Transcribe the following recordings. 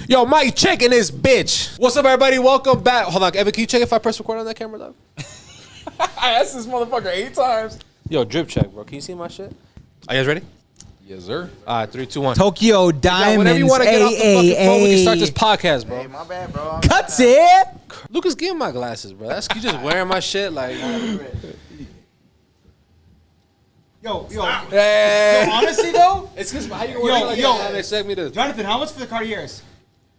Yo, Mike, checking this bitch. What's up, everybody? Welcome back. Hold on, Evan, can you check if I press record on that camera, dog? I asked this motherfucker 8 times. Yo, drip check, bro. Can you see my shit? Are you guys ready? Yes, sir. All right, 3, 2, 1. Tokyo Diamonds. Whenever you want to get off the fucking phone, we can start this podcast, bro. Hey, my bad, bro. Cuts it. Lucas, give me my glasses, bro. That's you just wearing my shit like. Yo. Hey. Yo, honestly though, It's because how you wearing like that? They expect me to. Johnathan, how much for the Cartiers?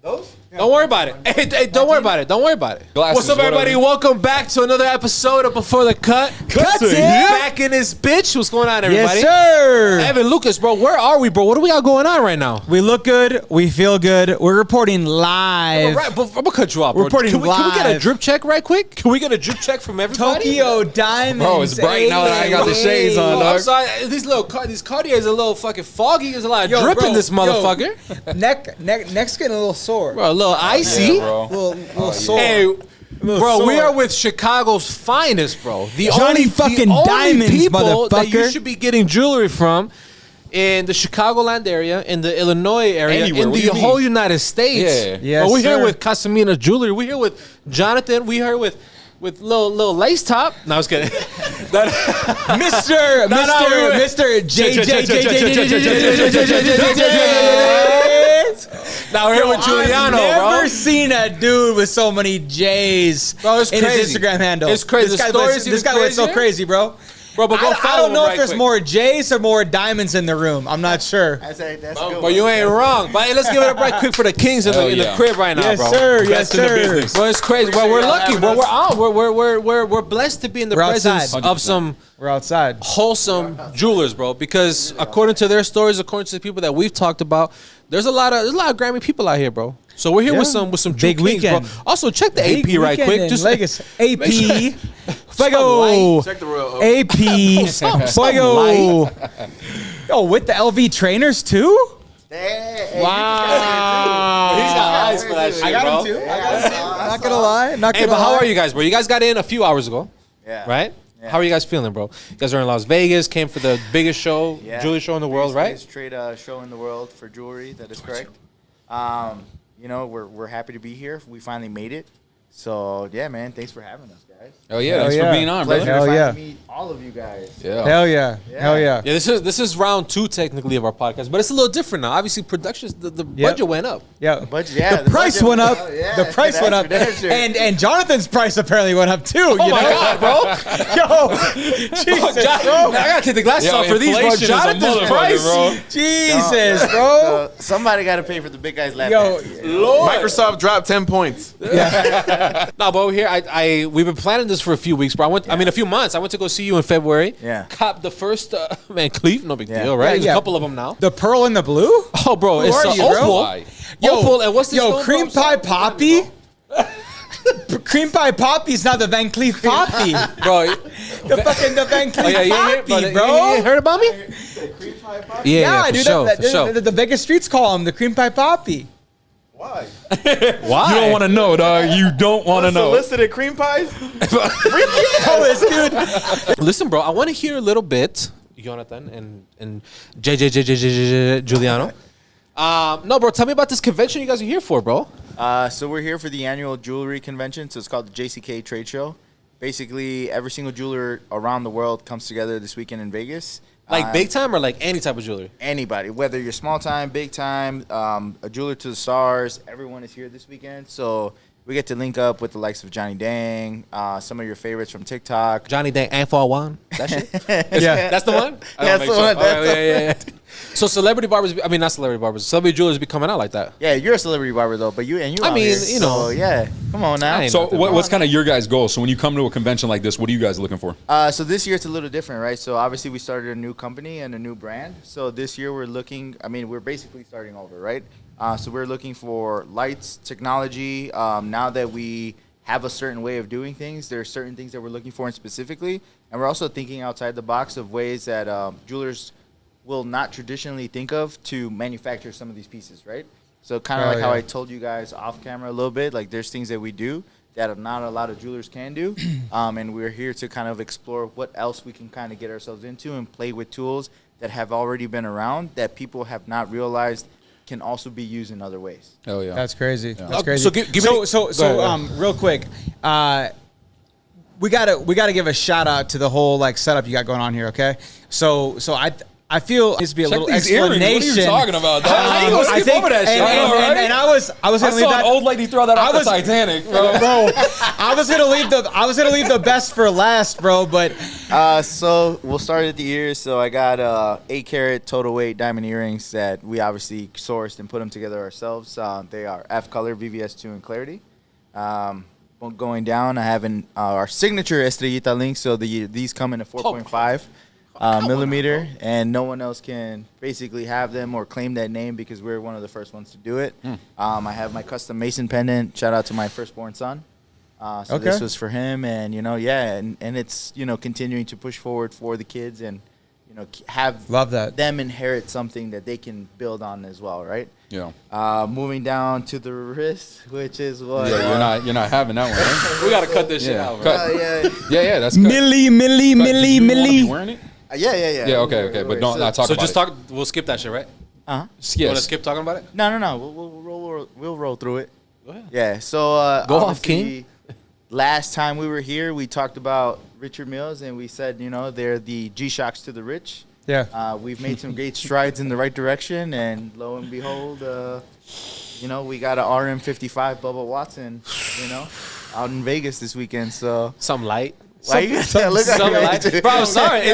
Those? Don't worry about it. Hey, don't worry about it. Don't worry about it. Glasses, What's up, everybody? whatever. Welcome back to another episode of Before the Cut. Cuts it. Back in this bitch. What's going on, everybody? Yes, sir. Evan, Lucas, bro, where are we, bro? What do we got going on right now? We look good. We feel good. We're reporting live. Right, but I'm gonna cut you off, bro. Reporting Can we get a live. drip check right quick? Can we get a drip check from everybody? Tokyo Diamonds. Bro, it's bright now that I ain't got the shades on, Oh, dog. I'm sorry. These Cartiers are a little fucking foggy. There's a lot of Yo, drip in bro, this motherfucker. Neck's getting a little sore. Bro, a little icy. Yeah, bro. Little sore. Hey, bro, sore. we are with Chicago's finest, bro. The Johnny fucking the only Diamonds, people that you motherfucker. should be getting jewelry from in the Chicagoland area, in the Illinois area, Anywhere. in What the do you mean? whole United States. Yeah. Yes, But we're here sir. with Casamina Jewelry. We're here with Johnathan. We're here with little lace top. No, I was kidding. Mr. Now we're here with Juliano, I've bro. never seen a dude with so many J's Bro, it's in crazy. his Instagram handle. It's crazy. This The guy story's went, even this guy went so crazier. crazy, bro. Bro, but go I follow don't know him if there's quick. more J's or more diamonds in the room. I'm not sure. That's a good But you ain't wrong. But hey, let's give it up right quick for the Kings in the yeah. crib right now, Yes, bro. sir. Yes, Best in the sir. business. Bro, it's crazy. Bro, we're lucky, bro. We're out. We're blessed to be in the We're presence outside. of some We're outside. wholesome jewelers, bro. Because according to their stories, according to the people that we've talked about, there's a lot of Grammy people out here, bro. So we're here with some true Big kings, weekend. bro. Also, check the Big AP right weekend quick. in Just Vegas. AP. light. Fuego. Check the real. AP. Some Fuego. Yo, with the LV trainers too? Wow. He's got eyes for that shit, I got bro. them too. Not gonna lie. Not Hey, gonna but how lie. are you guys, bro? You guys got in a few hours ago, Yeah. right? Yeah. How are you guys feeling, bro? You guys are in Las Vegas, came for the biggest show, Yeah. jewelry show in the world, right? Biggest trade show in the world for jewelry. That is correct. You know, we're happy to be here. We finally made it. So yeah, man. Thanks for having us, guys. Oh, yeah. Hell Thanks yeah. for being on, Pleasure brother. Hell to yeah. finally meet all of you guys. Yeah. Hell yeah. Hell yeah. Yeah, this is round 2 technically of our podcast, but it's a little different now. Obviously, productions the Yep. budget went up. Yeah. Budget, yeah. The price budget went up. yeah, The price that's went up. for damn sure. And Jonathan's price apparently went up too. Oh you my know? god, bro! Yo, Jesus, bro. I gotta take the glasses Yo, off for these, bro. inflation is a Jonathan's motherfucker, price, bro. Jesus, bro. Somebody got to pay for the big guys' lap Yo, dance. Lord. Microsoft dropped 10 points. No, but we're here. We've been planning this for a few weeks, bro. I mean, a few months. I went to go see you in February. Yeah. Cop the first Van Cleef, no big Yeah. deal, right? Yeah, There's yeah. a couple of them now. the pearl and the blue? Oh, bro, it's are you, bro? Opal. Why? Opal, and what's this? Yo, stone, cream bro? pie poppy? Cream pie poppy's not the Van Cleef poppy. Bro. The Van Cleef poppy, bro. You heard about me? Yeah, for dude. sure, that- for sure. the Vegas streets call him the cream pie poppy. Why? Why? You don't want to know, dog. You don't want to know. Unsolicited cream pies? Oh, this dude. Listen, bro, I want to hear a little bit, Johnathan and Juliano. No, bro, tell me about this convention you guys are here for, bro. So we're here for the annual jewelry convention. So it's called the JCK Trade Show. Basically, every single jeweler around the world comes together this weekend in Vegas. Like big time or like any type of jewelry? Anybody, whether you're small time, big time, a jeweler to the stars, everyone is here this weekend. So we get to link up with the likes of Johnny Dang, some of your favorites from TikTok. Johnny Dang and for one. That shit? Yeah. That's the one? That's the one. That's the Yeah. So celebrity barbers, I mean, not celebrity barbers, celebrity jewelers be coming out like that. Yeah, you're a celebrity barber though, but you I out mean, here. you know. So, yeah, come on now. I ain't So nothing, what's kind of your guys' goal? So when you come to a convention like this, what are you guys looking for? So this year it's a little different, right? So obviously we started a new company and a new brand. So this year we're basically starting over, right? So we're looking for lights, technology. Now that we have a certain way of doing things, there are certain things that we're looking for specifically. And we're also thinking outside the box of ways that jewelers will not traditionally think of to manufacture some of these pieces, right? So kind of like how I told you guys off camera a little bit, like there's things that we do that not a lot of jewelers can do. And we're here to kind of explore what else we can kind of get ourselves into and play with tools that have already been around that people have not realized can also be used in other ways. Oh yeah. That's crazy. That's Okay, crazy. so give me- so go ahead. real quick, we gotta give a shout out to the whole like setup you got going on here. Okay, so I feel it needs to be a Check little these earrings. explanation. What are you talking about? How you gonna I skip think- over that shit? And, I know, right? and I was I gonna leave saw that. an old lady throw that off was- the Titanic, bro. Bro, I was gonna leave the best for last, bro. But So we'll start at the ears. So I got 8-carat total weight diamond earrings that we obviously sourced and put them together ourselves. They are F color, VVS2 in clarity. Going down, I have our signature Estrellita link. So these come in a 4.5 millimeter, and no one else can basically have them or claim that name because we're one of the first ones to do it. I have my custom Mason pendant. Shout out to my firstborn son. So Okay. this was for him, and and it's continuing to push forward for the kids, and have Love that. them inherit something that they can build on as well, right? Yeah. Moving down to the wrist, which is what Yeah, you're not having that one, right? We gotta cut this shit Yeah. out, bro. Cut. yeah. Yeah, that's good. milli. Cut. Did you wanna be wearing it? Yeah. Yeah, okay, but don't not talk So about just it. talk. We'll skip that shit, right? Uh-huh. You wanna Yes. skip talking about it? No. We'll roll through it. Go ahead. Yeah. So Go off, obviously, King. Last time we were here, we talked about Richard Mille, and we said they're the G-Shocks to the rich. Yeah. We've made some great strides in the right direction, and lo and behold, we got an RM55 Bubba Watson, out in Vegas this weekend. So Something light. why you got look Something at light. Bro, I'm sorry.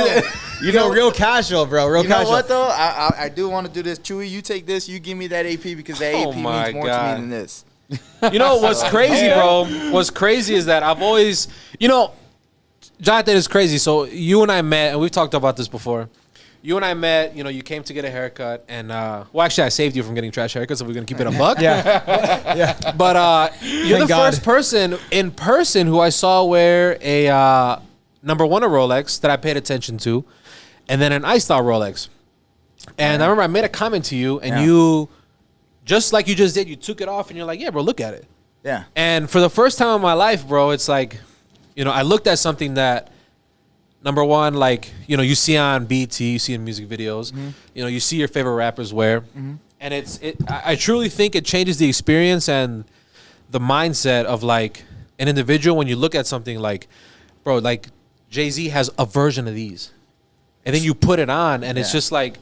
Real casual, bro. Real You know casual. what though? I do want to do this. Chewy, you take this. You give me that AP because that Oh AP my means more to God. me than this. You know what's crazy, bro? What's crazy is that I've always, Johnathan is crazy. So you and I met, and we've talked about this before. You and I met. You came to get a haircut, and actually, I saved you from getting trash haircuts. So we're gonna keep it a buck. Yeah. But you're Thank the God. first person in person who I saw wear a number one a Rolex that I paid attention to, and then an iStyle Rolex. And I remember I made a comment to you, and Yeah. you, just like you just did, you took it off, and you're like, "Yeah, bro, look at it." Yeah. And for the first time in my life, bro, it's like, I looked at something that, number one, like, you see on BT, you see in music videos, you see your favorite rappers wear. And I truly think it changes the experience and the mindset of like an individual when you look at something like, bro, like Jay-Z has a version of these. And then you put it on and it's just like,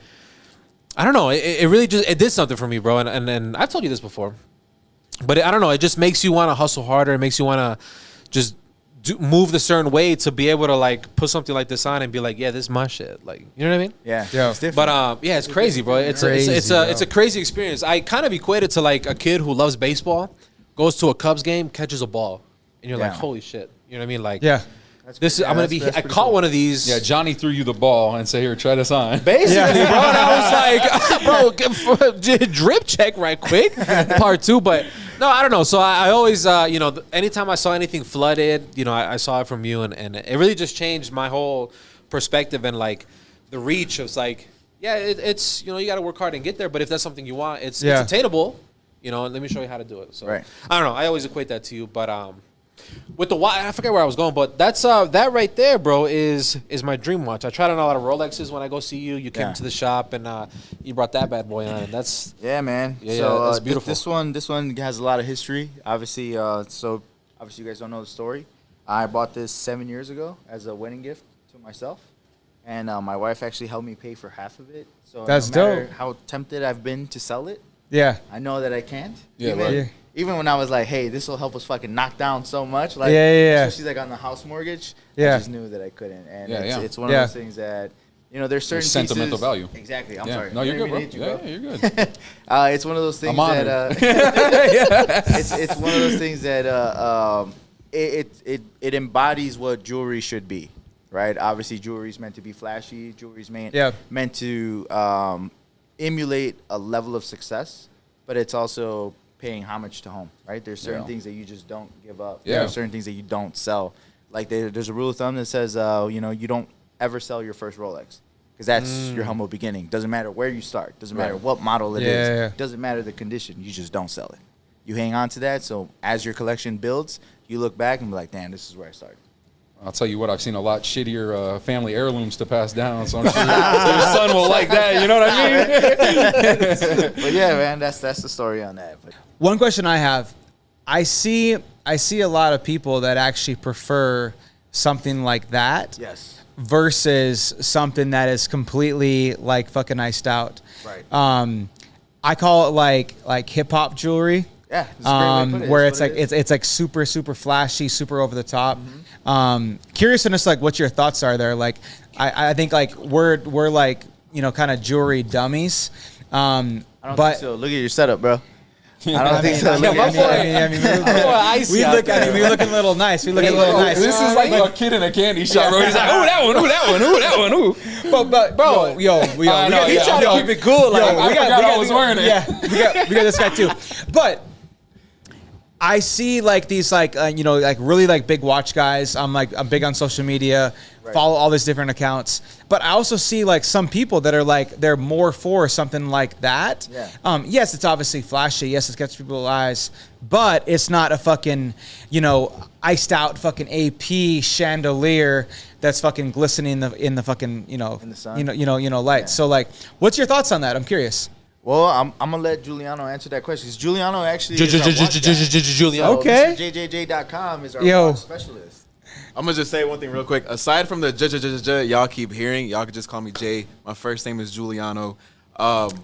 I don't know. It really just, it did something for me, bro. And I've told you this before. But I don't know. It just makes you want to hustle harder. It makes you want to just move the certain way to be able to like put something like this on and be like, yeah, this is my shit. Like, you know what I mean? Yeah. Yeah. It's different. But yeah, it's crazy, bro. It's a crazy experience. I kind of equate it to like a kid who loves baseball, goes to a Cubs game, catches a ball, and you're like, Yeah. holy shit. You know what I mean? Like, Yeah. this is I'm gonna be. that's I pretty caught cool. one of these. Yeah, Johnny threw you the ball and said, "Here, try this on." Basically, bro. And I was like, bro, drip check right quick, part two. But no, I don't know. So I always, anytime I saw anything flooded, I saw it from you, and it really just changed my whole perspective and like the reach of like, yeah, it's you got to work hard and get there. But if that's something you want, it's attainable. Let me show you how to do it. So Right. I don't know. I always equate that to you, but with the watch, I forget where I was going, but that's that right there, bro, is my dream watch. I tried on a lot of Rolexes when I go see you. You came Yeah. to the shop and you brought that bad boy on, and that's Yeah, man. Yeah, so that's beautiful. This one has a lot of history. Obviously, so obviously you guys don't know the story. I bought this 7 years ago as a wedding gift to myself, and my wife actually helped me pay for half of it. So That's no matter dope. how tempted I've been to sell it, Yeah. I know that I can't. Yeah, even, right. Yeah. even when I was like, hey, this will help us fucking knock down so much. Like, Yeah. especially like on the house mortgage. Yeah. I just knew that I couldn't. And Yeah, it's one Yeah. of those things that, there's certain There's sentimental pieces- value. Exactly. I'm Yeah. sorry. No, you're I good, didn't bro. mean to hit you, Yeah, you're good. it's one of those things I'm that it's one of those things that it embodies what jewelry should be, right? Obviously, jewelry is meant to be flashy. Jewelry is meant to emulate a level of success, but it's also paying homage to home, right? There's certain Yeah. things that you just don't give up. Yeah. There's certain things that you don't sell. Like there's a rule of thumb that says, you don't ever sell your first Rolex. Because that's your humble beginning. Doesn't matter where you start. Doesn't matter what model it is. Yeah. Doesn't matter the condition. You just don't sell it. You hang on to that. So as your collection builds, you look back and be like, damn, this is where I started. I'll tell you what, I've seen a lot shittier family heirlooms to pass down, so I'm sure your son will like that. You know what I mean? But yeah, man, that's the story on that. But One question I have, I see a lot of people that actually prefer something like that. yes, Versus something that is completely like fucking iced out. right. I call it like hip hop jewelry. Yeah, it's a great way to put it. Where It's it's what like it is. it's like super flashy, super over the top. Curious to just like what your thoughts are there. Like I think like we're like, you know, kind of jewelry dummies. I don't think so. Look at your setup, bro. I don't think so. Look at we looking a little nice. We looking a little nice. This is like a kid in a candy shop, bro. He's like, ooh, that one, ooh, that one, ooh, that one, ooh. But bro, we I know, he's trying to keep it cool. Like, I forgot I was wearing it. Yeah, we got this guy too. But I see like these like you know, like really like big watch guys. I'm big on social media, follow all these different accounts. But I also see like some people that are like they're more for something like that. Yeah. Yes, it's obviously flashy. Yes, it gets people's eyes, but it's not a fucking, you know, iced out fucking AP chandelier that's fucking glistening in the fucking, you know, In the sun. you know light. Yeah. So like, what's your thoughts on that? I'm curious. Well, I'm gonna let Juliano answer that question. 'Cause Juliano actually is our watch guy. Juliano. Okay. So JJJ.com is our Yo. watch specialist. I'm gonna just say one thing real quick. Aside from the y'all keep hearing, y'all could just call me Jay. My first name is Juliano.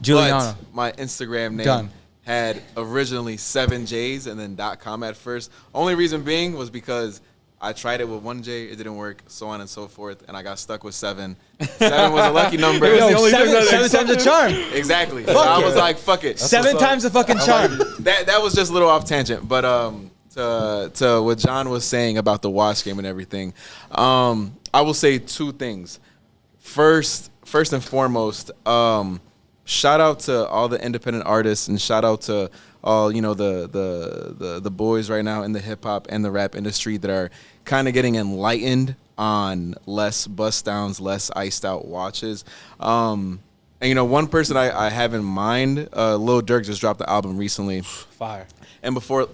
Giuliano. But my Instagram name Done. had originally 7 J's and then .com at first. Only reason being was because I tried it with 1 J, it didn't work, so on and so forth, and I got stuck with 7. 7 was a lucky number. It was the only thing that seven times the charm. Exactly. So I was like, fuck it. 7 times the fucking charm. That was just a little off tangent, but to what John was saying about the watch game and everything, I will say 2 things. First and foremost, shout out to all the independent artists and shout out to all, you know, the boys right now in the hip hop and the rap industry that are kind of getting enlightened on less bust downs, less iced out watches. And you know, one person I have in mind, Lil Durk just dropped the album recently. Fire. And before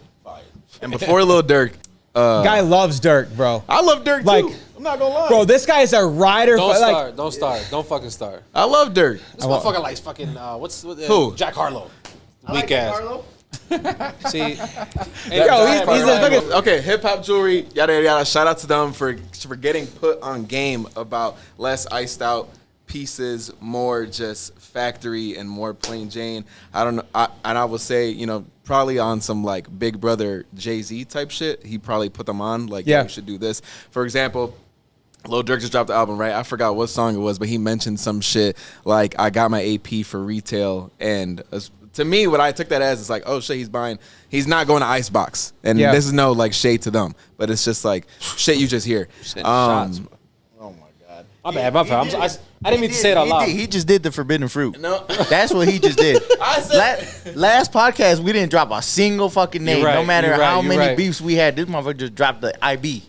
Lil Durk, Guy loves Dirk, bro. I love Durk Like, too. I'm not gonna lie. Bro, this guy's a rider. Don't like, start. Don't start. Don't fucking start. I love Durk. This motherfucker likes fucking Who? Jack Harlow. Weak ass. See, Yo, he's a fucking. Okay, hip hop jewelry, yada yada yada. Shout out to them for getting put on game about less iced out pieces, more just factory and more plain Jane. I don't know, and I would say, you know, probably on some like Big Brother Jay-Z type shit. He probably put them on like, yeah, we should do this. For example, Lil Durk just dropped the album, right? I forgot what song it was, but he mentioned some shit like, I got my AP for retail, and to me, what I took that as is like, oh shit, he's not going to Icebox, and this is no like shade to them, but it's just like shit you just hear. Shots. Oh my God. My bad. My bad. I didn't mean to say it out loud. He just did the forbidden fruit. No. That's what he just did. I said last podcast, we didn't drop a single fucking name. You're right, No matter you're right, how you're many right. beefs we had, this motherfucker just dropped the IB.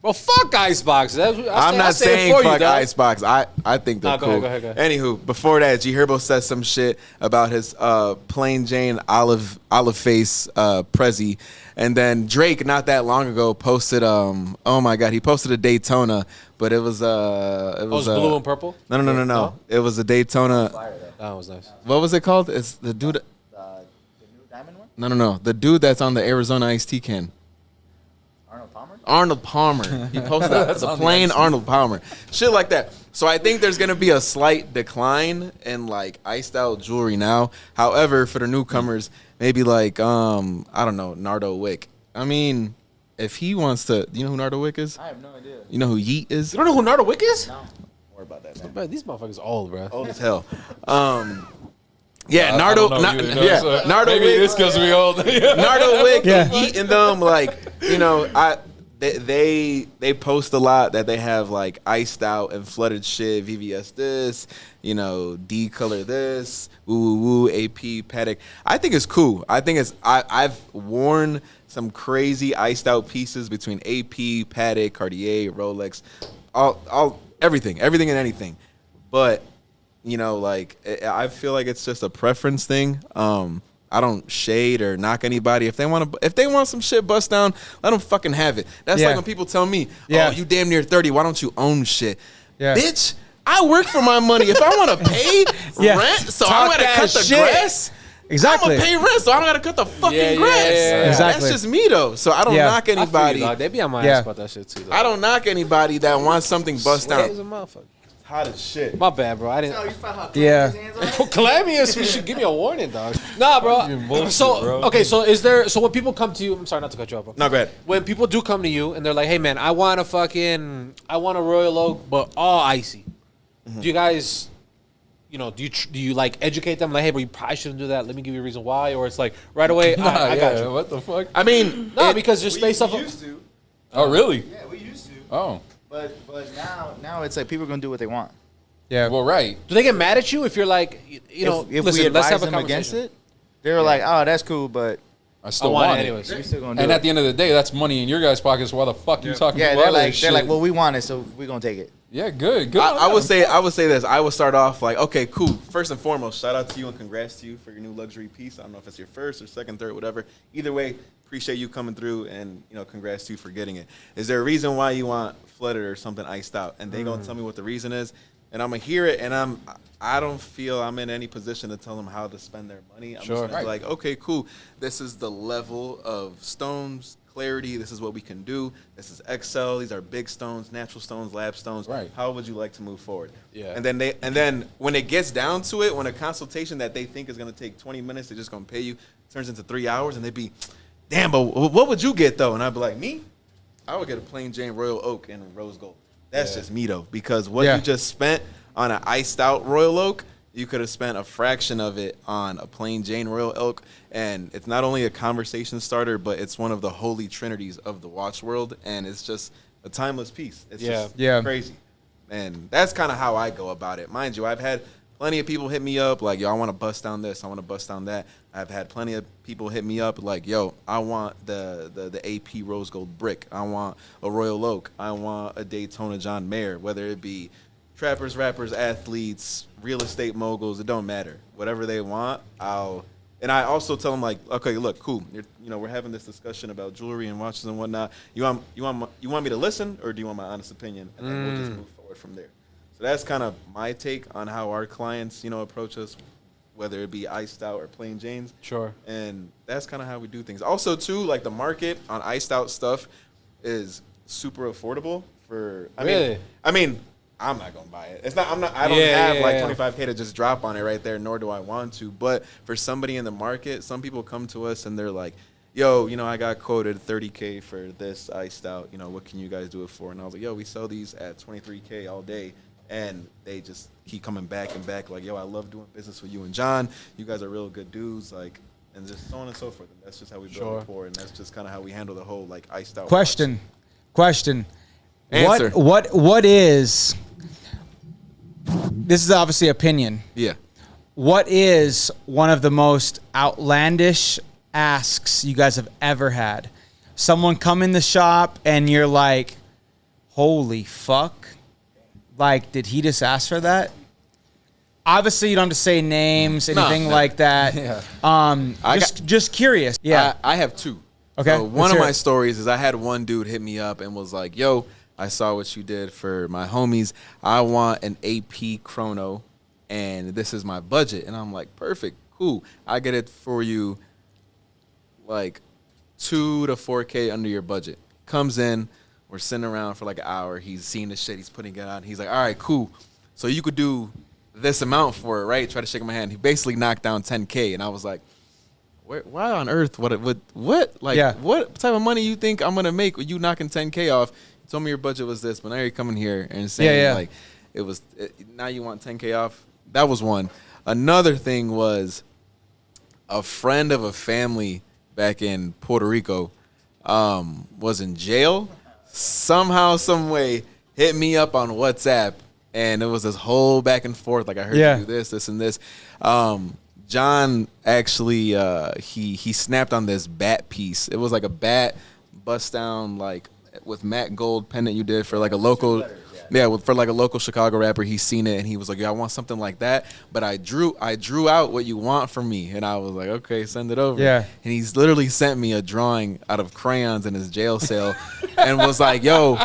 Well, fuck Icebox. I'm not saying fuck Icebox. I think they're cool. Go ahead. Anywho, before that, G Herbo said some shit about his plain Jane olive face Prezi, and then Drake not that long ago posted oh my God, he posted a Daytona, but it was blue and purple. No. It was a Daytona. That was nice. What was it called? It's the dude. The new diamond one? No. The dude that's on the Arizona iced tea can. Arnold Palmer. He posted the plain Arnold Palmer. Shit like that. So I think there's gonna be a slight decline in like iced out jewelry now. However, for the newcomers, maybe like I don't know, Nardo Wick. I mean, if he wants to, you know who Nardo Wick is? I have no idea. You know who Yeet is? You don't know who Nardo Wick is? No. Don't worry about that, man. Bro, these motherfuckers old, bro. Old as hell. Yeah, Nardo. Nardo Maybe Wick. it's because we old. Nardo Wick, Yeah. Yeet and them, like, you know, They post a lot that they have like iced out and flooded shit, VVS this, you know, D color this, woo AP Patek. I think it's cool. I think I've worn some crazy iced out pieces between AP, Patek, Cartier, Rolex, all everything and anything. But you know, like I feel like it's just a preference thing. I don't shade or knock anybody. If they want some shit bust down, let them fucking have it. That's like when people tell me, "Oh, you damn near 30. Why don't you own shit?" Yeah. Bitch, I work for my money. If I want to pay rent, so I'm gonna cut the grass. Exactly. I'm gonna pay rent, so I don't gotta cut the fucking grass. Exactly. That's just me though. So I don't knock anybody. They be on my ass about that shit too. Though. I don't knock anybody that wants something bust down. Hot as shit. My bad, bro. I didn't. Calamitous. You should give me a warning, dog. Nah, bro. So okay, so when people come to you, I'm sorry not to cut you off, bro. No, go ahead. When people do come to you and they're like, "Hey, man, I want a Royal Oak, but all icy." Do you guys, do you like educate them like, "Hey, bro, you probably shouldn't do that. Let me give you a reason why," or it's like right away, I got you. What the fuck? I mean, because just based off. We used to. Oh, really? Yeah, we used to. Oh. But now it's like people are gonna do what they want. Yeah. Well, right. Do they get mad at you if you're like, If listen, we let's advise have a them conversation against it, they were like, "Oh, that's cool," but I still want want it it. anyways. we still gonna do And it. at the end of the day, that's money in your guys' pockets. So why the fuck you talking Yeah, about they're that shit? like, well, we want it, so we're gonna take it. Yeah, good. I would say this. I would start off like, okay, cool. First and foremost, shout out to you and congrats to you for your new luxury piece. I don't know if it's your first or second, third, whatever. Either way, appreciate you coming through and congrats to you for getting it. Is there a reason why you want flooded or something iced out? And they gonna tell me what the reason is, and I'm gonna hear it, and I don't feel I'm in any position to tell them how to spend their money. I'm just gonna be like, okay, cool. This is the level of stones. Clarity, this is what we can do. This is XL. These are big stones, natural stones, lab stones. Right. How would you like to move forward? Yeah. And then when it gets down to it, when a consultation that they think is going to take 20 minutes, they're just going to pay you, turns into 3 hours, and they'd be, damn, but what would you get though? And I'd be like, me? I would get a plain Jane Royal Oak in rose gold. That's just me though, because what you just spent on an iced out Royal Oak, you could have spent a fraction of it on a plain Jane Royal Oak, and it's not only a conversation starter, but it's one of the holy trinities of the watch world, and it's just a timeless piece. It's just crazy. And that's kind of how I go about it. Mind you, I've had plenty of people hit me up like, yo, I want to bust down this, I want to bust down that. I've had plenty of people hit me up like, yo, I want the AP rose gold brick. I want a Royal Oak. I want a Daytona John Mayer, whether it be trappers, rappers, athletes, real estate moguls, it don't matter. Whatever they want, and I also tell them like, okay, look, cool. We're having this discussion about jewelry and watches and whatnot. You want me to listen, or do you want my honest opinion? And then we'll just move forward from there. So that's kind of my take on how our clients, approach us, whether it be iced out or plain Janes. Sure. And that's kind of how we do things. Also, too, like the market on iced out stuff is super affordable for. I mean. I'm not gonna buy it. It's not. I don't have like $25K to just drop on it right there. Nor do I want to. But for somebody in the market, some people come to us and they're like, "Yo, I got quoted $30K for this iced out. What can you guys do it for?" And I was like, "Yo, we sell these at $23K all day." And they just keep coming back and back. Like, "Yo, I love doing business with you and John. You guys are real good dudes." Like, and just so on and so forth. And that's just how we build rapport, and that's just kind of how we handle the whole like iced out. Question. Answer. What is? This is obviously opinion. Yeah. What is one of the most outlandish asks you guys have ever had? Someone come in the shop and you're like, holy fuck. Like, did he just ask for that? Obviously, you don't have to say names, anything like that. Just curious. Yeah. I have two. Okay. So one of my stories is I had one dude hit me up and was like, yo, I saw what you did for my homies. I want an AP chrono, and this is my budget. And I'm like, perfect, cool. I get it for you like 2 to 4K under your budget. Comes in, we're sitting around for like an hour. He's seeing the shit, he's putting it on. He's like, all right, cool. So you could do this amount for it, right? Try to shake my hand. He basically knocked down 10K, and I was like, why on earth? What? Like, what type of money you think I'm gonna make with you knocking 10K off? You told me your budget was this, but now you're coming here and saying like it was. Now you want 10K off? That was one. Another thing was a friend of a family back in Puerto Rico was in jail. Somehow, some way, hit me up on WhatsApp, and it was this whole back and forth. Like, I heard you do this, and this. John actually he snapped on this bat piece. It was like a bat bust down like with matte gold pendant you did for like a local Yeah, for like a local Chicago rapper, he's seen it and he was like, "Yeah, I want something like that." But I drew out what you want from me, and I was like, "Okay, send it over." Yeah. And he's literally sent me a drawing out of crayons in his jail cell, and was like, "Yo."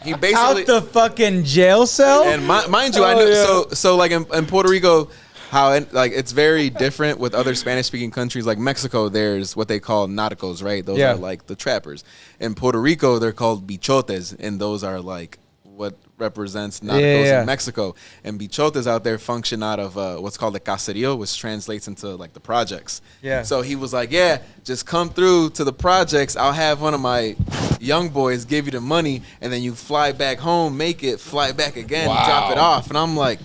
He basically Out the fucking jail cell. and mind you, I know. So like in Puerto Rico, it's very different with other Spanish speaking countries. Like Mexico, there's what they call narcos, right? Those are like the trappers. In Puerto Rico, they're called bichotes, and those are like what represents narcos in Mexico. And bichotes out there function out of what's called the caserío, which translates into like the projects. Yeah. So he was like, "Yeah, just come through to the projects. I'll have one of my young boys give you the money, and then you fly back home, make it, fly back again, drop it off." And I'm like,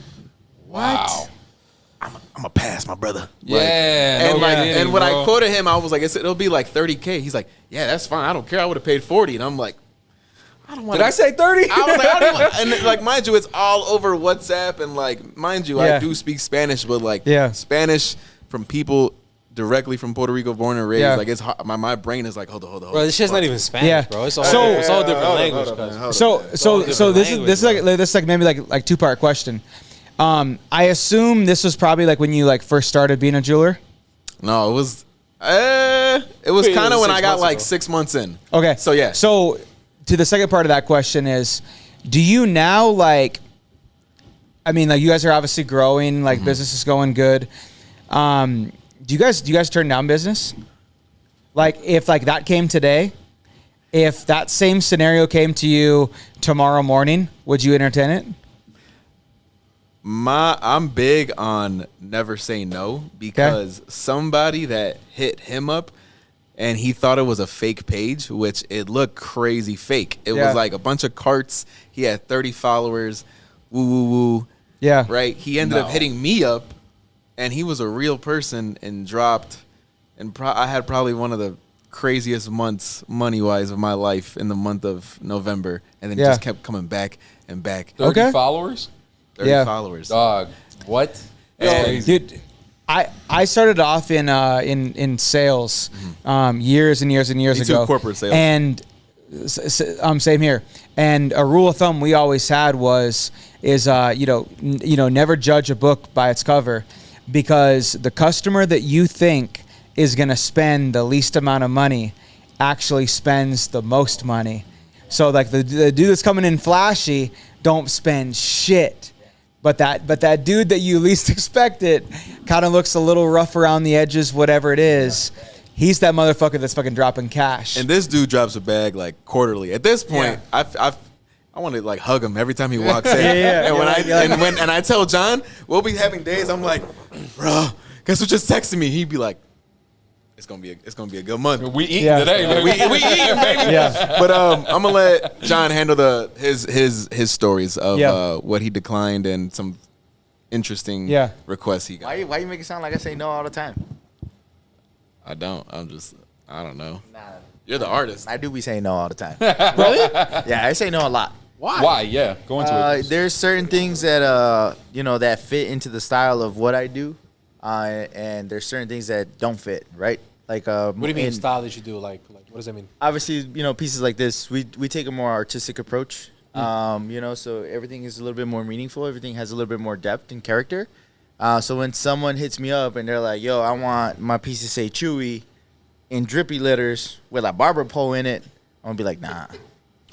"What?" Wow. I'm gonna pass, my brother. Yeah, And when I quoted him, I was like, "It'll be like 30K." He's like, "Yeah, that's fine. I don't care. I would have paid 40." And I'm like, "I don't want." Did I say 30? I was like, "I don't want." And like, mind you, it's all over WhatsApp, and like, mind you, I do speak Spanish, but like, Spanish from people directly from Puerto Rico, born and raised. Like, it's hard. My brain is like, hold on. Bro, this shit's not even Spanish, bro. It's all different language. So this is like maybe like two-part question. I assume this was probably like when you like first started being a jeweler. No, it was kind of when I got like 6 months in. Okay. So yeah. So to the second part of that question is, do you now like? I mean, like you guys are obviously growing, like business is going good. Do you guys turn down business? Like if like that came today, if that same scenario came to you tomorrow morning, would you entertain it? I'm big on never say no, because somebody that hit him up and he thought it was a fake page, which it looked crazy fake. It was like a bunch of carts. He had 30 followers. Woo, woo, woo. Yeah. Right. He ended up hitting me up, and he was a real person and dropped. And I had probably one of the craziest months money-wise of my life in the month of November, and then just kept coming back and back. 30 followers? 30 followers. Dog. What? That's crazy. Dude, I started off in sales years and years and years ago. too, corporate sales. And same here. And a rule of thumb we always had is never judge a book by its cover, because the customer that you think is going to spend the least amount of money actually spends the most money. So like the dude that's coming in flashy don't spend shit. But that dude that you least expected kind of looks a little rough around the edges, whatever it is. He's that motherfucker that's fucking dropping cash. And this dude drops a bag like quarterly. At this point, I want to like hug him every time he walks in. And I tell John, we'll be having days. I'm like, bro, guess who just texted me? He'd be like, it's gonna be a good month. We eating today, man. We eating, baby. Yeah. But I'm gonna let John handle his stories of what he declined and some interesting requests he got. Why you make it sound like I say no all the time? I don't. I don't know. Nah. You're the artist. I do be saying no all the time. Really? Yeah, I say no a lot. Why? Yeah, go into it. There's certain things that that fit into the style of what I do, and there's certain things that don't fit, right? Like what do you mean style that you do? Like what does that mean? Obviously, pieces like this, we take a more artistic approach. So everything is a little bit more meaningful. Everything has a little bit more depth and character. So when someone hits me up and they're like, "Yo, I want my piece to say Chewy in drippy letters with a barber pole in it," I'm gonna be like, "Nah,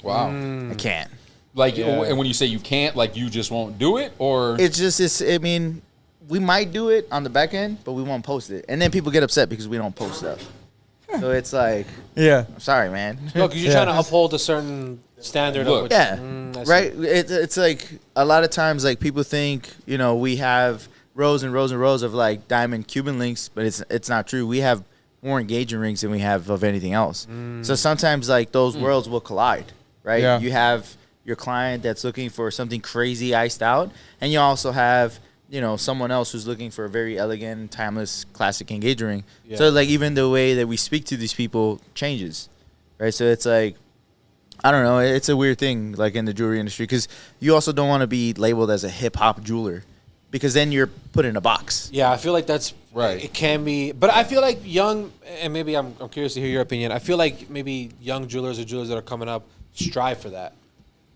wow, I can't." Like, and when you say you can't, like you just won't do it, or I mean, we might do it on the back end, but we won't post it, and then people get upset because we don't post stuff. So it's like, I'm sorry, man. No, because you're trying to uphold a certain standard. Look. Right. It's like a lot of times, like people think, we have rows and rows and rows of like diamond Cuban links, but it's not true. We have more engagement rings than we have of anything else. So sometimes like those worlds will collide, right? Yeah. You have your client that's looking for something crazy iced out, and you also have someone else who's looking for a very elegant, timeless, classic engagement ring. Yeah. So like even the way that we speak to these people changes, right? So it's like, I don't know, it's a weird thing like in the jewelry industry, because you also don't want to be labeled as a hip hop jeweler, because then you're put in a box. Yeah, I feel like that's right. It can be, but I feel like young, and maybe I'm curious to hear your opinion. I feel like maybe young jewelers or jewelers that are coming up strive for that.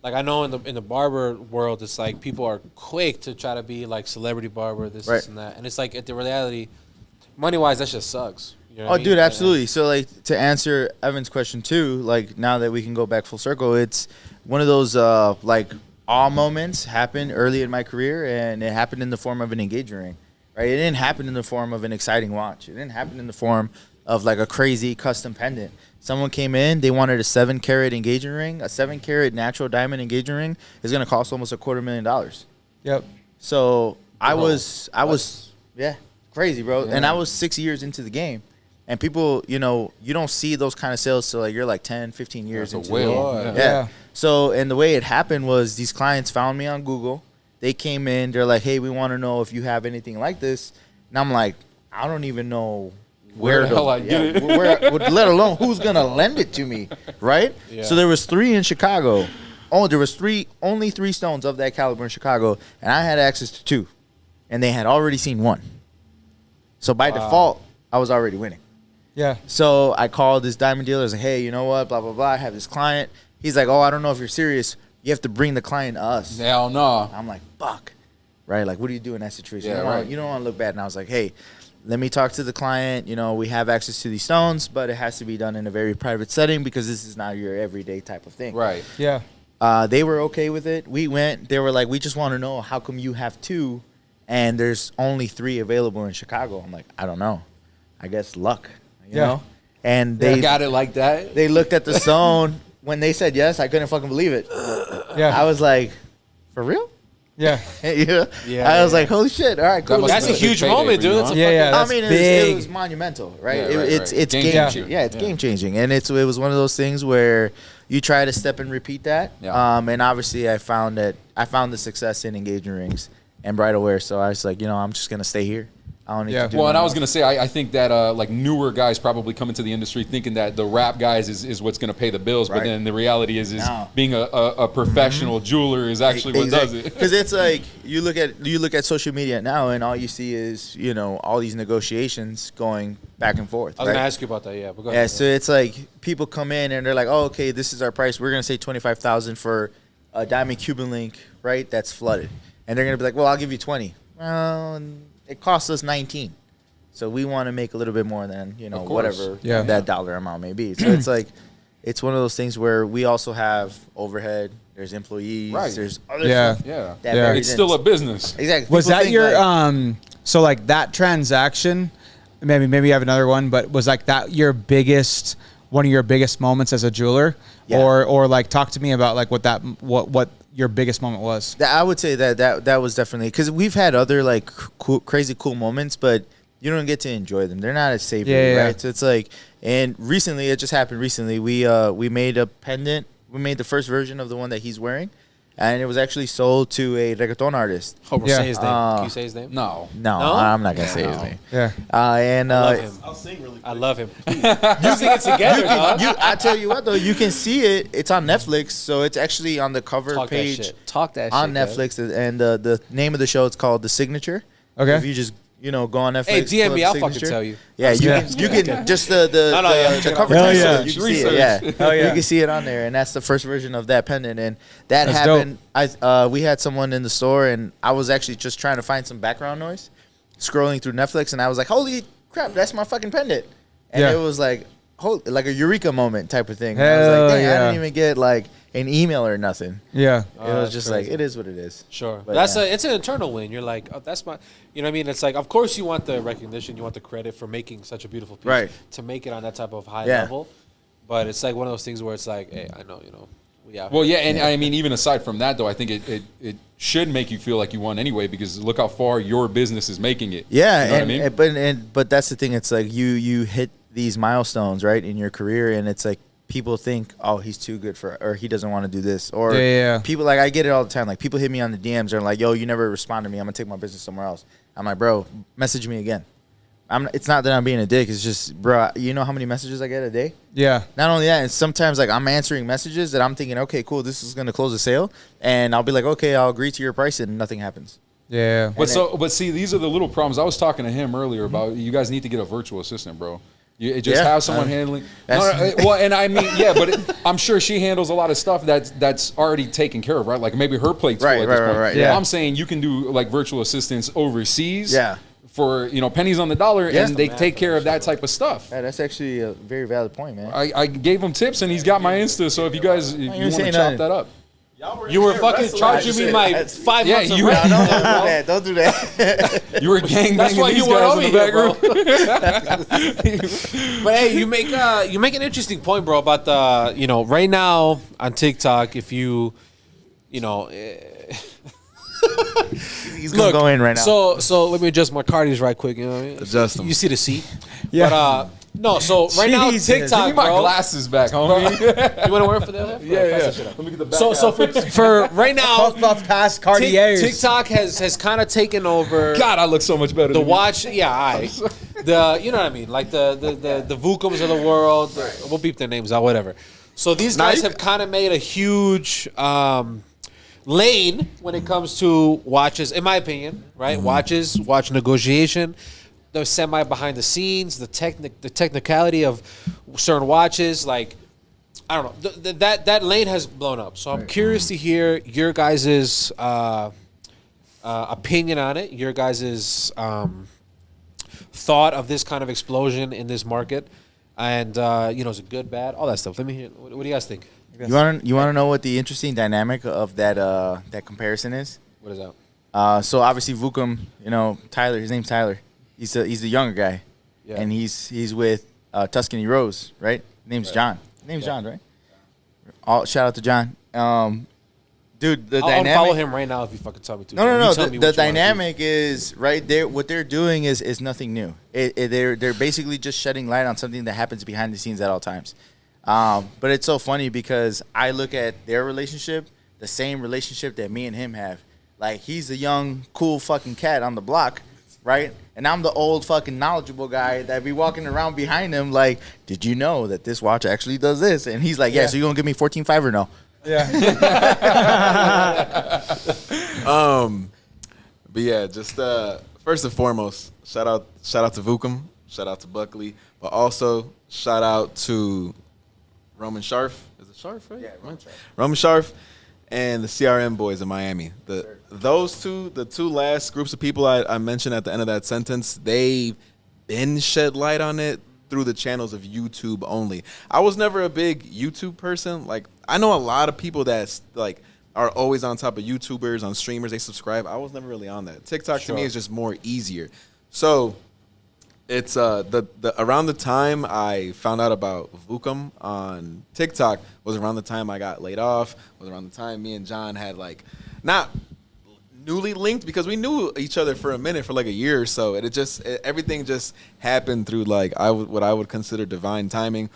like I know in the barber world, it's like people are quick to try to be like celebrity barber, this Right. and that, and it's like at the reality, money wise, that just sucks. You know what Oh, I mean? dude, Yeah. absolutely. So, like, to answer Evan's question too, like now that we can go back full circle, it's one of those like awe moments happened early in my career, and it happened in the form of an engagement ring, right? It didn't happen in the form of an exciting watch. It didn't happen in the form of like a crazy custom pendant. Someone came in, they wanted a 7-carat engagement ring. A 7-carat natural diamond engagement ring is going to cost almost $250,000. Yep. So I was, yeah, crazy, bro. Yeah. And I was 6 years into the game. And people, you know, you don't see those kind of sales till like you're like 10, 15 years That's into a the whale. game. Yeah. Yeah. So, and the way it happened was these clients found me on Google. They came in, they're like, hey, we want to know if you have anything like this. And I'm like, I don't even know Where the hell I get it? let alone who's going to lend it to me, right? Yeah. So there was 3 in Chicago. Oh, there was only 3 stones of that caliber in Chicago, and I had access to 2. And they had already seen 1. So by default, I was already winning. Yeah. So I called this diamond dealer. I was like, hey, you know what? Blah, blah, blah. I have this client. He's like, oh, I don't know if you're serious. You have to bring the client to us. Hell no. I'm like, fuck. Right? Like, what do you do in that situation? Yeah, You don't want to look bad. And I was like, hey, let me talk to the client. You know, we have access to these stones, but it has to be done in a very private setting because this is not your everyday type of thing. Right. Yeah. They were okay with it. We went. They were like, we just want to know how come you have 2 and there's only 3 available in Chicago. I'm like, I don't know. I guess luck. You know? And They they got it like that. they looked at the stone. When they said yes, I couldn't fucking believe it. Yeah. I was like, for real? Yeah. Yeah. Yeah, I was yeah. like, holy shit. All right, cool. must That's a have been a huge big payday moment, for dude. you, That's a huh? Yeah, fucking, yeah. I That's mean, it big. was monumental, right? Yeah, It- right, it's right. it's Game game changing. changing. Yeah, it's Yeah. game changing, and it was one of those things where you try to step and repeat that. Yeah. And obviously, I found the success in engagement rings and bridal wear. So I was like, I'm just gonna stay here. I don't need Yeah. to do Well, and I nothing was gonna say, I think that like newer guys probably come into the industry thinking that the rap guys is what's gonna pay the bills, but Right. then the reality is No. being a professional jeweler is actually what does it. Because it's like you look at social media now, and all you see is all these negotiations going back and forth. I was right? gonna ask you about that. Yeah, but go Yeah, ahead. so it's like people come in and they're like, "Oh, okay, this is our price. We're gonna say 25,000 for a diamond Cuban link, right? That's flooded." And they're gonna be like, "Well, I'll give you 20." Well, it costs us 19, so we want to make a little bit more than Of course. whatever Yeah. that dollar amount may be. So it's like, it's one of those things where we also have overhead. There's employees. Right. There's other Yeah. stuff. Yeah, That Yeah. varies it's in. still a business. Exactly. Was People that think, your like, so like that transaction? Maybe you have another one, but was like that one of your biggest moments as a jeweler, Yeah. or like talk to me about like what your biggest moment was? I would say that was definitely, because we've had other like crazy cool moments, but you don't get to enjoy them. They're not as savory, Yeah. right? So it's like, and recently, it just happened recently. We made a pendant. We made the first version of the one that he's wearing, and it was actually sold to a reggaeton artist. Oh, Yeah. say his name. Can you say his name? No, No, No? I'm not gonna say his name. Yeah. And I love him. I'll sing really quick. I love him. You sing it together, dog. I tell you what though, you can see it. It's on Netflix, so it's actually on the cover Talk that page shit. Talk that on shit. cuz. Netflix, and the name of the show, it's called The Signature. Okay. If you just go on Netflix. Hey, DM pull me. up I'll fucking Signature. tell you. Yeah, Yeah. you can just the No, yeah, the check it cover out. text, Hell yeah. you can see it. Yeah, Hell yeah. you can see it on there, and that's the first version of that pendant. And that That's happened. We had someone in the store, and I was actually just trying to find some background noise, scrolling through Netflix, and I was like, "Holy crap, that's my fucking pendant!" And Yeah. it was like, like a eureka moment type of thing. And I was Hell like, "Dang, I yeah. didn't even get like an email or nothing." Yeah. It was that's just crazy. like, it is what it is. Sure. But That's yeah. it's an internal win. You're like, oh, that's my, you know what I mean? It's like, of course you want the recognition, you want the credit for making such a beautiful piece, Right. to make it on that type of high Yeah. level. But it's like one of those things where it's like, hey, I know, yeah. Well, yeah, and I mean, even aside from that, though, I think it should make you feel like you won anyway, because look how far your business is making it. Yeah, You know what I mean? but that's the thing. It's like you hit these milestones, right, in your career, and it's like people think, oh, he's too good for, or he doesn't want to do this, or Yeah. people, like, I get it all the time. Like, people hit me on the DMs, they're like, yo, you never respond to me. I'm gonna take my business somewhere else. I'm like, bro, message me again. It's not that I'm being a dick. It's just, bro, you know how many messages I get a day? Yeah. Not only that, and sometimes like I'm answering messages that I'm thinking, okay, cool, this is gonna close a sale, and I'll be like, okay, I'll agree to your price, and nothing happens. Yeah. But see, these are the little problems. I was talking to him earlier about. You guys need to get a virtual assistant, bro. You just have someone handling. Well, and I mean, yeah, but I'm sure she handles a lot of stuff that's already taken care of, right? Like maybe her plate's full at this point. Right. Yeah. I'm saying you can do like virtual assistants overseas. Yeah. For pennies on the dollar, and they take care of that type of stuff. Yeah, that's actually a very valid point, man. I gave him tips, and he's got my Insta. So if you guys want to chop that up, You were fucking charging me my 5 months of you- rent. Don't do that. you were gangbanging That's why these you were guys over in the back here, room. But hey, you make an interesting point, bro, about the right now on TikTok, if you He's gonna go in right now. So let me adjust my cardies right quick. You know what I mean? Adjust them. You see the seat? Yeah. But no. So right now Jesus. TikTok, Give me my bro. glasses back, homie. You want to wear it for the yeah. Let me get the back. So for right now, Puff past Cartiers. TikTok has kind of taken over. God, I look so much better. The than watch, you know what I mean, like the Vukums of the world. We'll beep their names out, whatever. So these guys have kind of made a huge lane when it comes to watches, in my opinion, right? Watches, watch negotiation, the semi behind the scenes, the technicality of certain watches. Like, I don't know, that lane has blown up. So I'm curious to hear your guys' opinion on it, your guys' thought of this kind of explosion in this market, and is it good, bad, all that stuff. Let me hear. What do you guys think? You want to know what the interesting dynamic of that comparison is? What is that? So obviously Vukum, Tyler. His name's Tyler. He's the younger guy, and he's with Tuscany Rose, right? His name's John. His name's John, right? Shout out to John. Dude, the dynamic. I'll follow him right now if you fucking tell me to. No. The dynamic is right there. What they're doing is nothing new. They're basically just shedding light on something that happens behind the scenes at all times. But it's so funny because I look at their relationship, the same relationship that me and him have. Like, he's the young, cool fucking cat on the block, right? And I'm the old fucking knowledgeable guy that be walking around behind him like, did you know that this watch actually does this? And he's like, so you going to give me 14.5 or no? Yeah. But yeah, just first and foremost, shout out to Vukum, shout out to Buckley, but also shout out to Roman Sharf. Is it Sharf, right? Yeah, Roman Sharf and the CRM boys in Miami. Those two, the two last groups of people I mentioned at the end of that sentence, they've been shed light on it through the channels of YouTube only. I was never a big YouTube person. Like, I know a lot of people that's like are always on top of YouTubers, on streamers, they subscribe. I was never really on that. TikTok to me is just more easier. So it's the around the time I found out about Vukum on TikTok was around the time I got laid off, was around the time me and John had like not newly linked because we knew each other for a minute, for like a year or so. And everything just happened through like what I would consider divine timing.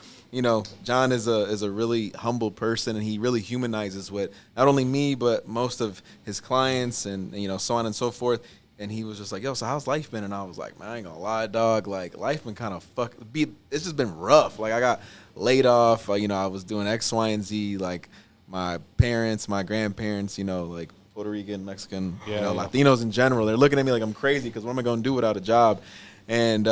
John is a really humble person, and he really humanizes what not only me but most of his clients, and so on and so forth. And he was just like, yo, so how's life been? And I was like, man, I ain't gonna lie, dog. Like, life been kind of it's just been rough. Like, I got laid off. I was doing X, Y, and Z. Like, my parents, my grandparents, like Puerto Rican, Mexican, Latinos in general, they're looking at me like I'm crazy because what am I gonna do without a job? And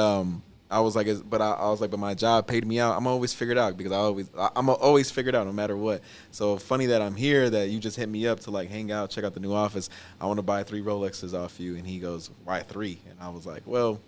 I was like, but my job paid me out. I'm always figured out because I'm always figured out no matter what. So funny that I'm here, that you just hit me up to like hang out, check out the new office. I want to buy 3 Rolexes off you. And he goes, why 3? And I was like, well,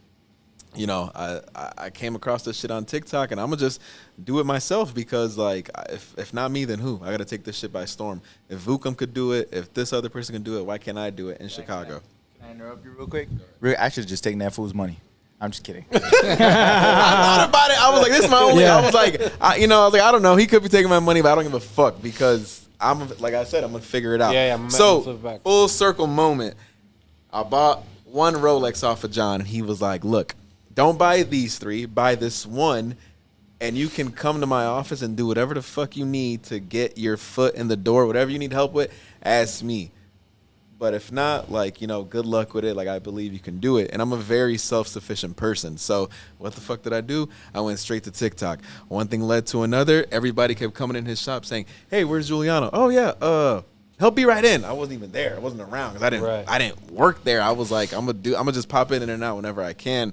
I came across this shit on TikTok, and I'm gonna just do it myself because like if not me, then who? I gotta take this shit by storm. If Vukum could do it, if this other person can do it, why can't I do it in Chicago? Can I interrupt you real quick? I should have just taken that fool's money. I'm just kidding. I thought about it. I was like, this is my only. I was like, I don't know. He could be taking my money, but I don't give a fuck because like I said, I'm gonna figure it out. Yeah. So full circle moment. I bought 1 Rolex off of John, and he was like, look, don't buy these 3. Buy this one, and you can come to my office and do whatever the fuck you need to get your foot in the door. Whatever you need help with, ask me. But if not, like, good luck with it. Like, I believe you can do it. And I'm a very self-sufficient person. So what the fuck did I do? I went straight to TikTok. One thing led to another. Everybody kept coming in his shop saying, hey, where's Juliano? Oh, yeah, he'll be right in. I wasn't even there. I wasn't around because I didn't work there. I was like, I'm gonna just pop in and out whenever I can.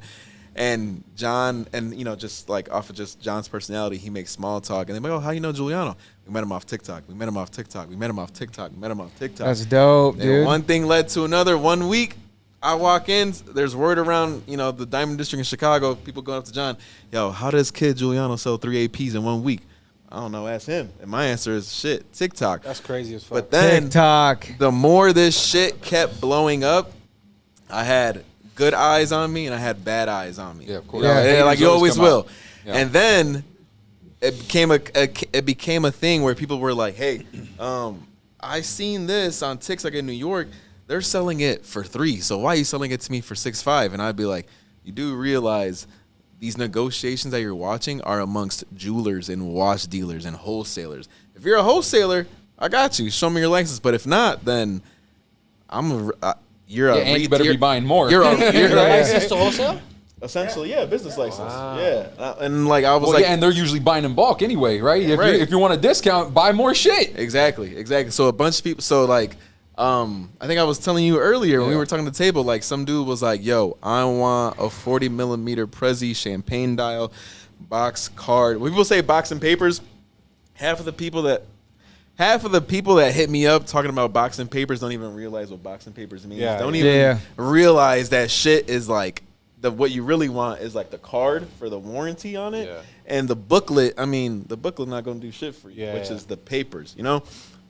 And John, and just like off of just John's personality, he makes small talk, and they're like, "Oh, how you know Juliano?" We met him off TikTok. We met him off TikTok. We met him off TikTok. We met him off TikTok. That's dope, And dude. one thing led to another. 1 week, I walk in. There's word around, the Diamond District in Chicago. People going up to John, "Yo, how does Kid Juliano sell 3 APs in 1 week?" I don't know. Ask him. And my answer is shit. TikTok. That's crazy as fuck. But then TikTok. the more this shit kept blowing up, I had good eyes on me and I had bad eyes on me. Yeah, of course. Yeah. Like you always come will. out. Yeah. And then it became a thing where people were like, "Hey, I seen this on TikTok in New York. They're selling it for $3. So why are you selling it to me for $6.5?" And I'd be like, "You do realize these negotiations that you're watching are amongst jewelers and watch dealers and wholesalers. If you're a wholesaler, I got you. Show me your license. But if not, then you're And you better be buying more. You're Your license to wholesale? essentially, business license. Wow. Yeah, and like I was Well, like, yeah, and they're usually buying in bulk anyway, right? Right. If you want a discount, buy more shit. exactly. So a bunch of people. So like, I think I was telling you earlier when we were talking at the table. Like some dude was like, "Yo, I want a 40mm Prezi champagne dial box card." When people say box and papers, half of the people that hit me up talking about box and papers don't even realize what box and papers means. Yeah, Don't yeah. even realize that shit is like what you really want is like the card for the warranty on it, Yeah. and the booklet. I mean, the booklet not gonna do shit for you, Yeah, which yeah. is the papers.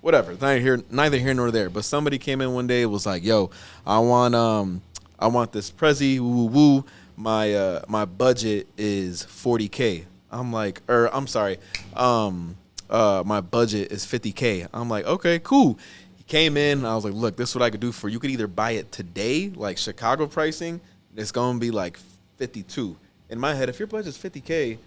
Whatever. Neither here nor there. But somebody came in one day and was like, "Yo, I want this Prezi, woo woo. My budget is 40K." I'm like, I'm sorry. My budget is 50K. I'm like, okay, cool. He came in. I was like, look, this is what I could do for you. You could either buy it today, like Chicago pricing. It's gonna be like 52. In my head, if your budget's 50K,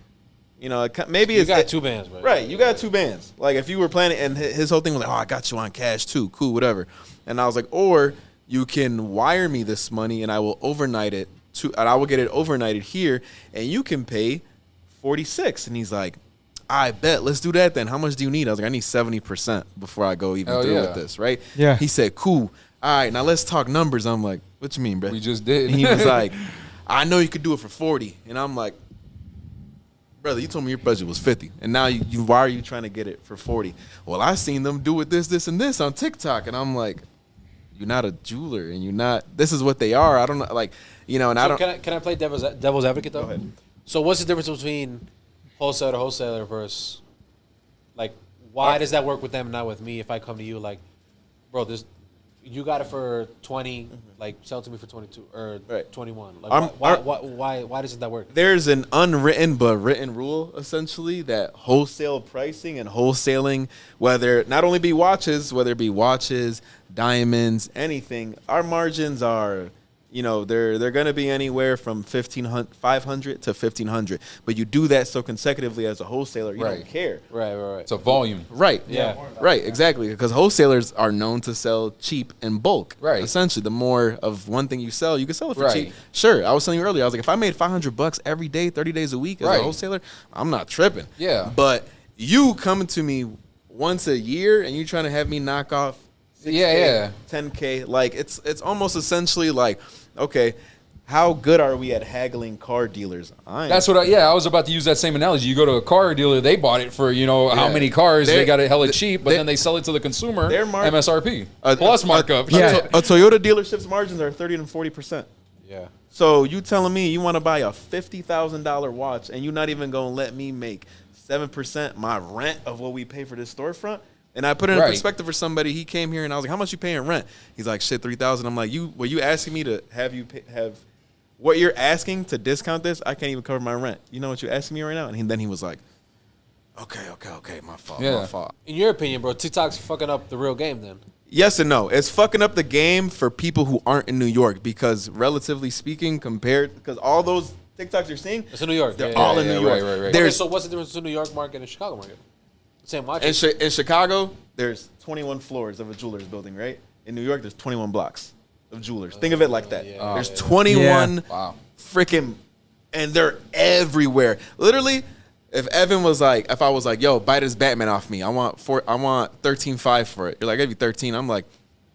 maybe You it's got 2 bands, bro. Right, you got 2 bands. Like if you were planning, and his whole thing was like, "Oh, I got you on cash too, cool, whatever." And I was like, or you can wire me this money, and I will overnight it and I will get it overnighted here, and you can pay 46. And he's like, "I bet, let's do that then. How much do you need?" I was like, "I need 70% before I go even through with this, right?" Yeah. He said, "Cool. All right, now let's talk numbers." I'm like, "What you mean, bro?" We just did. And he was like, "I know you could do it for 40." And I'm like, "Brother, you told me your budget was 50, and now why are you trying to get it for 40? Well, I seen them do it this, and this on TikTok." And I'm like, "You're not a jeweler, and you're not. This is what they are. I don't know, like, And So I don't. can I play devil's advocate though? Go ahead. So what's the difference between wholesaler to wholesaler versus like why does that work with them and not with me? If I come to you like, bro, you got it for 20, like sell it to me for 22 or Right. 21. Like why doesn't that work? There's an unwritten but written rule essentially that wholesale pricing and wholesaling, whether not only be watches, whether it be watches, diamonds, anything, our margins are, they're going to be anywhere from 500 to 1,500. But you do that so consecutively as a wholesaler, you don't care. Right. It's a volume. Right. Yeah. Right, exactly. Because wholesalers are known to sell cheap in bulk. Right. Essentially, the more of one thing you sell, you can sell it for Right. cheap. Sure. I was telling you earlier, I was like, if I made $500 every day, 30 days a week as Right. a wholesaler, I'm not tripping. Yeah. But you coming to me once a year and you trying to have me knock off 6K, Yeah. 10K, like it's almost essentially like, okay, how good are we at haggling car dealers? That's what I was about to use that same analogy. You go to a car dealer, they bought it for, how many cars, they got it hella cheap, but then they sell it to the consumer, their MSRP, plus markup. A Toyota dealership's margins are 30 to 40%. Yeah. So you telling me you want to buy a $50,000 watch and you're not even going to let me make 7% my rent of what we pay for this storefront? And I put it in perspective for somebody. He came here and I was like, "How much you paying rent?" He's like, "Shit, 3,000." I'm like, were you asking me to have what you're asking to discount this? I can't even cover my rent. You know what you're asking me right now? And then he was like, okay, my fault. In your opinion, bro, TikTok's fucking up the real game then. Yes and no. It's fucking up the game for people who aren't in New York because relatively speaking, because all those TikToks you're seeing, It's in New York. they're all in New York. Right. Okay, so what's the difference between New York market and Chicago market? Same watch. In Chicago, there's 21 floors of a jeweler's building, right? In New York, there's 21 blocks of jewelers. Think of it like that. yeah, There's yeah. 21 Wow. freaking, and they're everywhere. Literally, if I was like, "Yo, buy this Batman off me. I want 13.5 for it." You're like, "I give you 13." I'm like,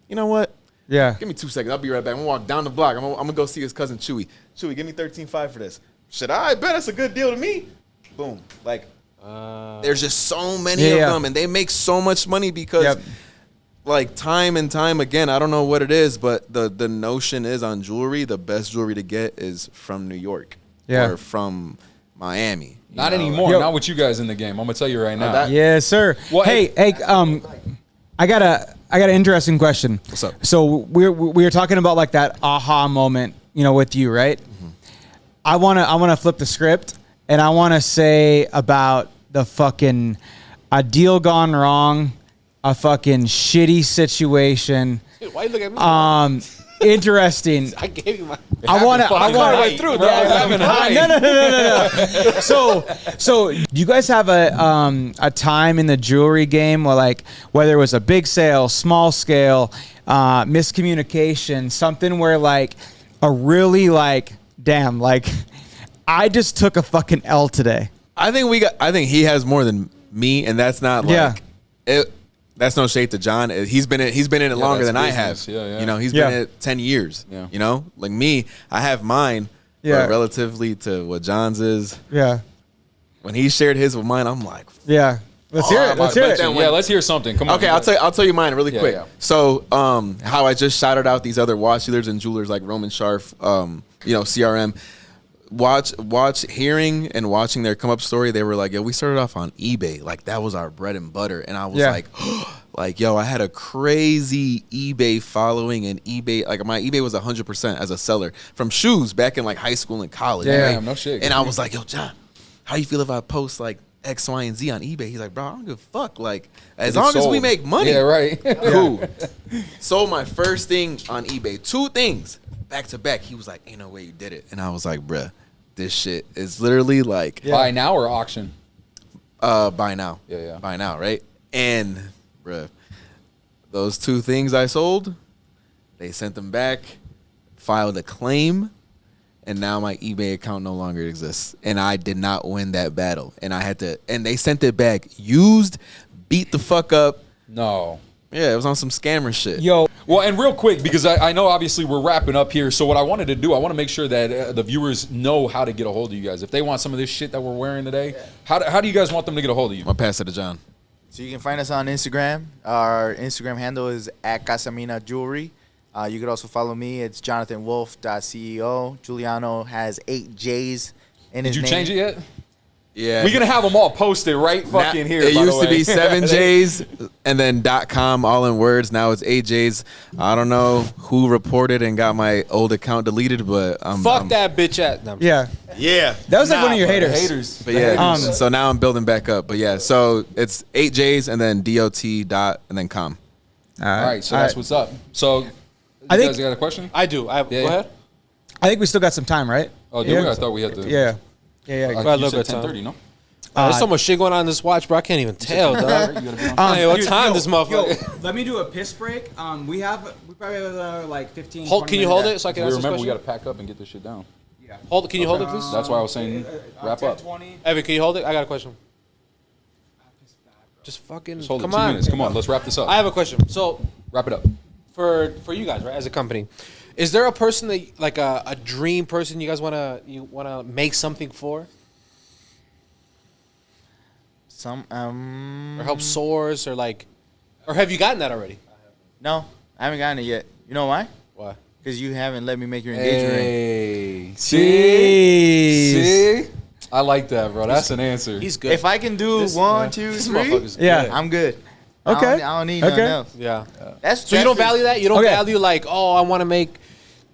"You know what? Yeah. Give me 2 seconds. I'll be right back. I'm gonna walk down the block. I'm gonna go see his cousin Chewy. Chewy, give me 13.5 for this. shit, I bet it's a good deal to me. Boom. Like, there's just so many of them, and they make so much money because, like, time and time again, I don't know what it is, but the notion is on jewelry, the best jewelry to get is from New York or from Miami. Not anymore. Not with you guys in the game. I'm gonna tell you right now. Yes, sir. Well, hey, I got an interesting question. What's up? So we were talking about like that aha moment, with you, right? Mm-hmm. I wanna flip the script, and I wanna say about the fucking a deal gone wrong, a fucking shitty situation. Dude, why you look at me? Interesting. I gave you my. I want to right through. No. So do you guys have a time in the jewelry game where, like, whether it was a big sale, small scale, miscommunication, something where like a really like, damn, like I just took a fucking L today. I think he has more than me, and that's not like it. That's no shade to John. He's been in it longer than I have. He's been in it 10 years. Yeah. Like me, I have mine. But relatively to what John's is. Yeah. When he shared his with mine, I'm like, yeah. Let's hear it. Let's hear it. Let's hear something. Come on. Okay, I'll tell you mine really quick. Yeah. So, how I just shouted out these other watch dealers and jewelers like Roman Sharf, CRM. Hearing and watching their come up story, they were like, yo, we started off on eBay. Like, that was our bread and butter. And I was like, yo, I had a crazy eBay following, and eBay, like, my eBay was 100% as a seller from shoes back in like high school and college. Yeah, right? No shit. And I was like, yo, John, how you feel if I post like X, Y, and Z on eBay? He's like, bro, I don't give a fuck. Like, as long as we make money. Yeah, right. Cool. Sold my first thing on eBay. 2 things back to back. He was like, ain't no way you did it. And I was like, bruh, this shit is literally like buy now or auction? Buy now. Yeah. Buy now, right? And bruh, those 2 things I sold, they sent them back, filed a claim, and now my eBay account no longer exists. And I did not win that battle. And they sent it back used, beat the fuck up. No. Yeah, it was on some scammer shit. Yo. Well, and real quick, because I know obviously we're wrapping up here. So what I wanted to do, I want to make sure that the viewers know how to get a hold of you guys. If they want some of this shit that we're wearing today, how do you guys want them to get a hold of you? I'll pass it to John. So you can find us on Instagram. Our Instagram handle is @Casamina Jewelry. You could also follow me. It's JonathanWolf.ceo. Juliano has 8 J's in his name. Did you change it yet? Yeah. We're going to have them all posted right fucking here. It used to be 7Js and then .com all in words. Now it's 8Js. I don't know who reported and got my old account deleted, but fuck that bitch at them. Yeah. That was like one of your haters. But yeah, so now I'm building back up. But yeah, so it's 8Js and then .com. All right, so that's what's up. So you guys got a question? I do. Go ahead. I think we still got some time, right? Oh, do we? I thought we had to. Yeah. Got a little bit of 10:30, no? There's so much shit going on in this watch, bro. I can't even tell, dog. Hey, what time this motherfucker? Let me do a piss break. We probably have like 15. Can you hold it so I can answer this Remember, question? we got to pack up and get this shit down. Yeah. Can you hold it, please? That's why I was saying wrap up. 20. Evan, can you hold it? I got a question. Just fucking Just hold come it 2 on. minutes. Come on, let's wrap this up. I have a question. So wrap it up. for you guys, right, as a company, is there a person that like a dream person you guys wanna make something for? Or help source or have you gotten that already? No, I haven't gotten it yet. You know why? Why? Because you haven't let me make your engagement ring. Hey, See? I like that, bro. That's an answer. He's good. If I can do 1, 2, 3, Yeah. I'm good. Okay. I don't need nothing else. Yeah. That's So you don't value that? You don't Okay. value like, oh, I want to make,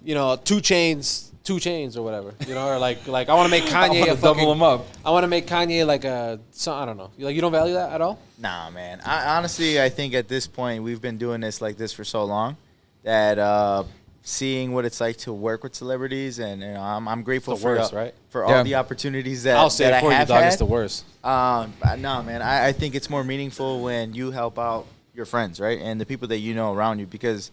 2 chains or whatever, or like I want to make Kanye a double them up. I want to make Kanye like I don't know. You don't value that at all? Nah, man. Honestly, I think at this point we've been doing this like this for so long that seeing what it's like to work with celebrities, and I'm grateful It's the worst, for right? for all the opportunities that I'll say that it for I you, have dog. had. It's the worst. No, man. I think it's more meaningful when you help out your friends, right, and the people that you know around you, because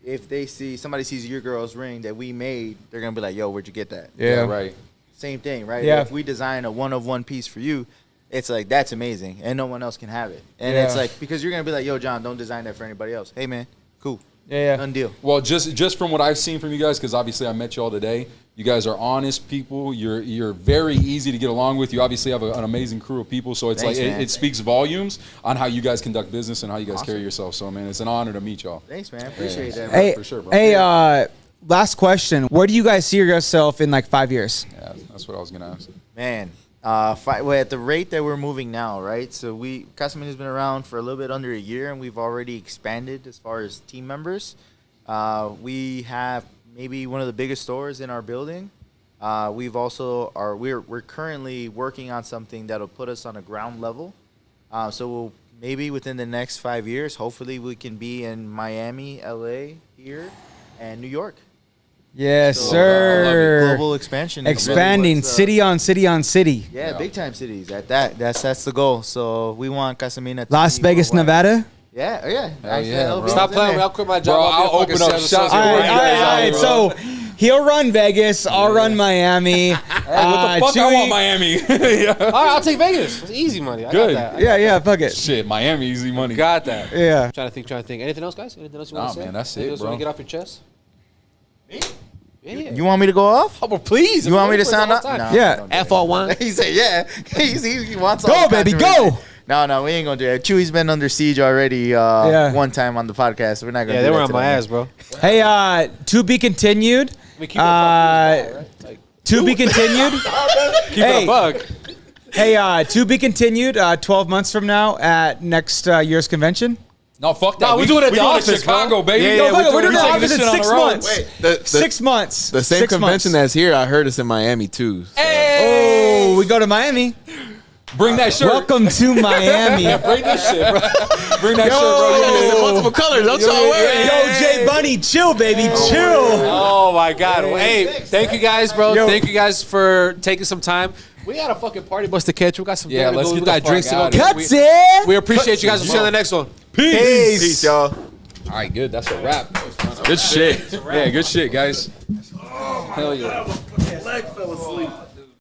if somebody sees your girl's ring that we made, they're gonna be like, "Yo, where'd you get that?" Yeah, right. Same thing, right? Yeah. If we design a one-of-one piece for you, it's like, that's amazing, and no one else can have it. And it's like, because you're gonna be like, "Yo, John, don't design that for anybody else." Hey, man, cool. Yeah. Done deal. Well, just from what I've seen from you guys, because obviously I met you all today, You guys are honest people. You're very easy to get along with. You obviously have an amazing crew of people. So it's Thanks, like man. it speaks volumes on how you guys conduct business and how you guys carry yourself. So man, it's an honor to meet y'all. Thanks, man. Appreciate that. Hey, for sure, bro. hey, last question. Where do you guys see yourself in like 5 years? Yeah, that's what I was gonna ask. Man, well, at the rate that we're moving now, right? So Casamina has been around for a little bit under a year, and we've already expanded as far as team members. We have maybe one of the biggest stores in our building. We're currently working on something that'll put us on a ground level. So maybe within the next 5 years, hopefully we can be in Miami, LA, here, and New York. Yes, So, sir. global expansion. is really Expanding what's, city on city on city. Yeah, big time cities. That's the goal. So we want Casamina to Las be Vegas, worldwide. Nevada. Yeah, oh yeah. Hell yeah, bro. Stop playing. I'll quit my job. Bro, I'll be a I'll fucking open up sales shops. associate. All right. So he'll run Vegas. I'll run Miami. What the fuck? I Chewy- want Miami. Yeah. All right, I'll take Vegas. It's easy money. I Good. got that. Yeah, fuck it. Shit, Miami, easy money. Got that. Yeah. Trying to think. Anything else, guys? Anything else you want Nah, to say? man, that's Anything it, else you want bro. to get off your chest? Me? Yeah. You want me to go off? Oh, well, please. You want me to sound up? No. No, Yeah. don't do that. FR1. He said, yeah. He wants all Go, the baby, controversy. go. No, we ain't gonna do that. Chewy's been under siege already one time on the podcast. So we're not gonna. Yeah, do they that were on my today. ass, bro. Hey, to be continued. We keep it a buck, right? Like, To be continued. keep it a bug. Hey, to be continued. 12 months from now at next year's convention. No, fuck that. No, we're doing it at the going office, to Chicago, bro. baby. Yeah, No, yeah, fuck it, we're doing taking the office this in shit on 6 the road. months. Wait, 6 months. the same 6 convention months. that's here, I heard it's in Miami too. So. Oh, we go to Miami. Bring that shirt. Welcome to Miami. Bring that shit, bro. Bring that Yo. shit, bro. Multiple colors. Don't y'all worry. Yo, J Bunny, chill, baby, chill. Oh my God! Hey, thank you guys, bro. Yo. Thank you guys for taking some time. We got a fucking party bus to catch. We got some. Yeah, dinner to let's go. get We the got fuck drinks to go. out of get. here. Cuts it. We appreciate you guys. We'll see you on the next one. Peace. Peace, y'all. All right, good. That's a wrap. Good shit. Yeah, good shit, guys. Hell yeah.